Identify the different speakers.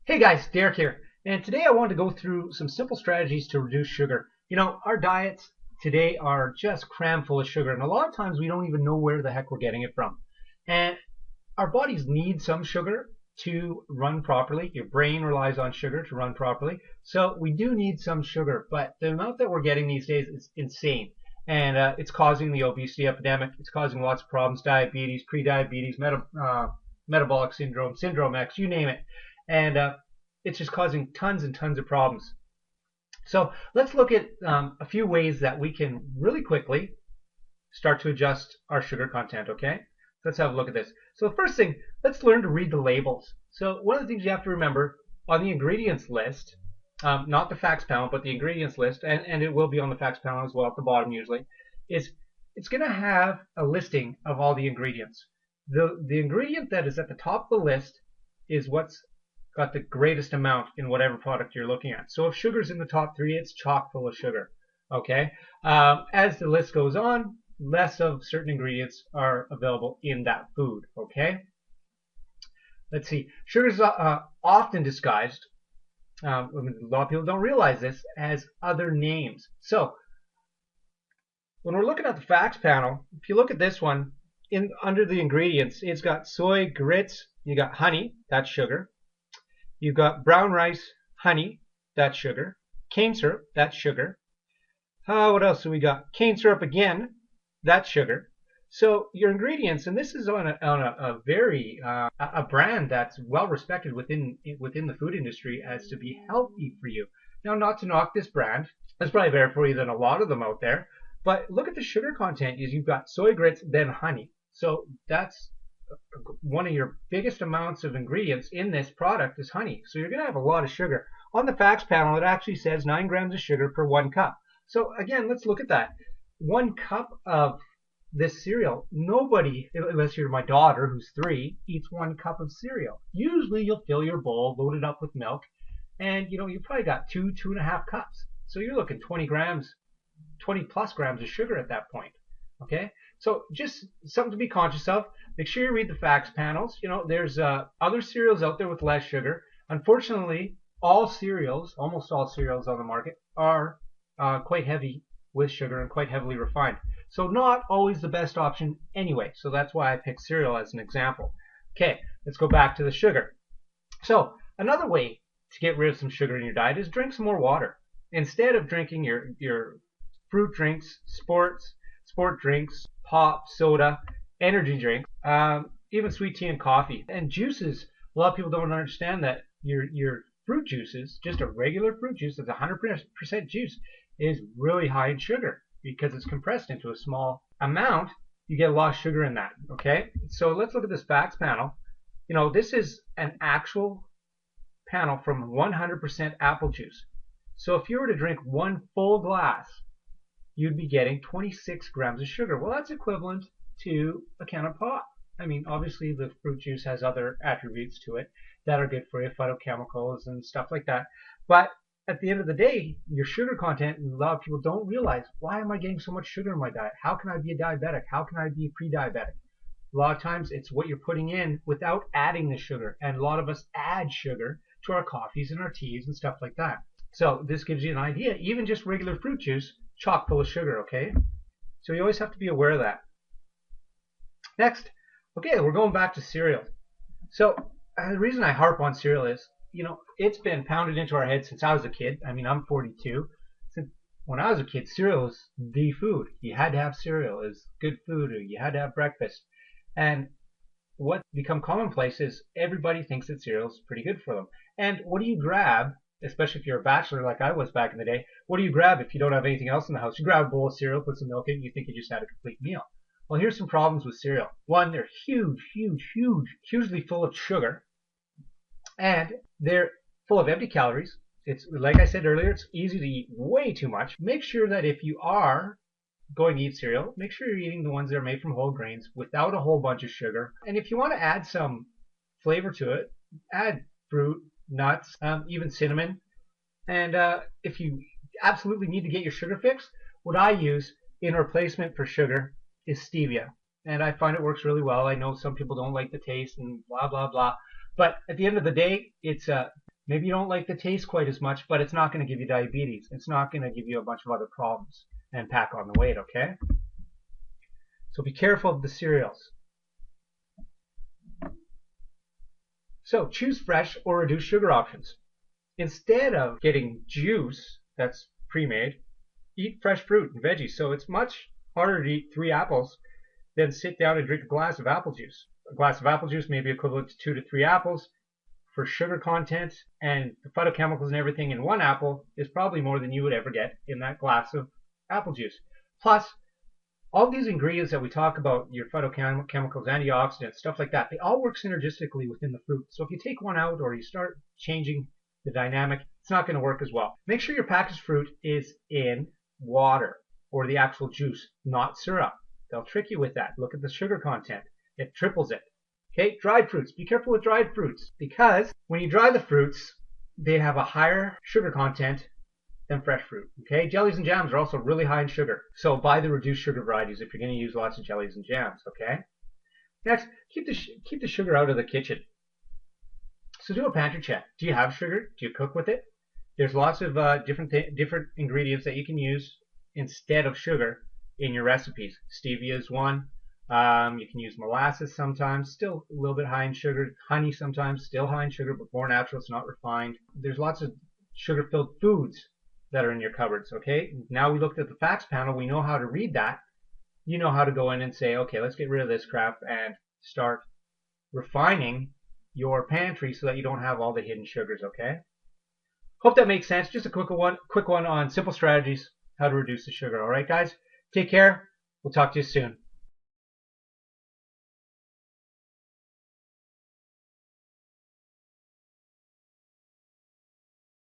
Speaker 1: Hey guys, Derek here, and today I want to go through some simple strategies to reduce sugar. Our diets today are just crammed full of sugar, and a lot of times we don't even know where the heck we're getting it from. And our bodies need some sugar to run properly. Your brain relies on sugar to run properly, so we do need some sugar, but the amount that we're getting these days is insane. And it's causing the obesity epidemic. It's causing lots of problems: diabetes, prediabetes, metabolic syndrome, syndrome X, you name it. And it's just causing tons and tons of problems. So let's look at a few ways that we can really quickly start to adjust our sugar content, okay? Let's have a look at this. So the first thing, let's learn to read the labels. So one of the things you have to remember on the ingredients list, not the facts panel, but the ingredients list, and it will be on the facts panel as well at the bottom usually, is it's going to have a listing of all the ingredients. The ingredient that is at the top of the list is what's got the greatest amount in whatever product you're looking at. So if sugar's in the top three, it's chock full of sugar. Okay. As the list goes on, less of certain ingredients are available in that food. Okay. Let's see. Sugar is often disguised. A lot of people don't realize this as other names. So when we're looking at the facts panel, if you look at this one, under the ingredients, it's got soy, grits, you got honey, that's sugar. You've got brown rice, honey, that's sugar. Cane syrup, that's sugar. What else do we got? Cane syrup again, that's sugar. So your ingredients, and this is on a very a brand that's well respected within the food industry as to be healthy for you. Now, not to knock this brand, it's probably better for you than a lot of them out there. But look at the sugar content. You've got soy, grits, then honey. So that's one of your biggest amounts of ingredients in this product is honey. So you're going to have a lot of sugar. On the facts panel, it actually says 9 grams of sugar per 1 cup. So again, let's look at that. 1 cup of this cereal, nobody, unless you're my daughter who's 3, eats 1 cup of cereal. Usually you'll fill your bowl, load it up with milk, and you probably got 2.5 cups. So you're looking 20 plus grams of sugar at that point. Okay, so just something to be conscious of. Make sure you read the facts panels. There's other cereals out there with less sugar. Unfortunately, almost all cereals on the market are quite heavy with sugar and quite heavily refined. So not always the best option anyway. So that's why I picked cereal as an example. Okay, let's go back to the sugar. So another way to get rid of some sugar in your diet is drink some more water. Instead of drinking your fruit drinks, sport drinks, pop, soda, energy drinks, even sweet tea and coffee. And juices, a lot of people don't understand that your fruit juices, just a regular fruit juice that's 100% juice, is really high in sugar because it's compressed into a small amount. You get a lot of sugar in that. Okay, so let's look at this facts panel. This is an actual panel from 100% apple juice. So if you were to drink 1 full glass, you'd be getting 26 grams of sugar. Well, that's equivalent to a can of pop. I mean, obviously the fruit juice has other attributes to it that are good for you, phytochemicals and stuff like that. But at the end of the day, your sugar content, a lot of people don't realize, why am I getting so much sugar in my diet? How can I be a diabetic? How can I be pre-diabetic? A lot of times it's what you're putting in without adding the sugar. And a lot of us add sugar to our coffees and our teas and stuff like that. So this gives you an idea. Even just regular fruit juice, chock full of sugar, okay? So you always have to be aware of that. Next, okay, we're going back to cereal. So the reason I harp on cereal is, it's been pounded into our head since I was a kid. I mean, I'm 42. Since when I was a kid, cereal was the food. You had to have cereal. It was good food. Or you had to have breakfast. And what become commonplace is everybody thinks that cereal is pretty good for them. And what do you grab? Especially if you're a bachelor like I was back in the day, what do you grab if you don't have anything else in the house? You grab a bowl of cereal, put some milk in it, you think you just had a complete meal. Well, here's some problems with cereal. One, they're hugely full of sugar, and they're full of empty calories. It's like I said earlier, it's easy to eat way too much. Make sure that if you are going to eat cereal, make sure you're eating the ones that are made from whole grains without a whole bunch of sugar. And if you want to add some flavor to it, add fruit, nuts, even cinnamon. And if you absolutely need to get your sugar fix, what I use in replacement for sugar is stevia. And I find it works really well. I know some people don't like the taste and blah, blah, blah. But at the end of the day, it's Maybe you don't like the taste quite as much, but it's not going to give you diabetes. It's not going to give you a bunch of other problems and pack on the weight, okay? So be careful of the cereals. So choose fresh or reduced sugar options. Instead of getting juice that's pre-made, eat fresh fruit and veggies. So it's much harder to eat 3 apples than sit down and drink a glass of apple juice. A glass of apple juice may be equivalent to 2 to 3 apples. For sugar content and the phytochemicals and everything in 1 apple is probably more than you would ever get in that glass of apple juice. Plus, all these ingredients that we talk about, your phytochemicals, antioxidants, stuff like that, they all work synergistically within the fruit. So if you take one out or you start changing the dynamic, it's not going to work as well. Make sure your packaged fruit is in water or the actual juice, not syrup. They'll trick you with that. Look at the sugar content. It triples it. Okay, dried fruits. Be careful with dried fruits because when you dry the fruits, they have a higher sugar content than fresh fruit. Okay, jellies and jams are also really high in sugar. So buy the reduced sugar varieties if you're going to use lots of jellies and jams. Okay. Next, keep the sugar out of the kitchen. So do a pantry check. Do you have sugar? Do you cook with it? There's lots of different ingredients that you can use instead of sugar in your recipes. Stevia is one. You can use molasses sometimes, still a little bit high in sugar. Honey sometimes, still high in sugar, but more natural, it's not refined. There's lots of sugar-filled foods that are in your cupboards, okay? Now we looked at the facts panel, we know how to read that. You know how to go in and say, okay, let's get rid of this crap and start refining your pantry so that you don't have all the hidden sugars, okay? Hope that makes sense. Just a quick one on simple strategies, how to reduce the sugar, all right, guys? Take care. We'll talk to you soon.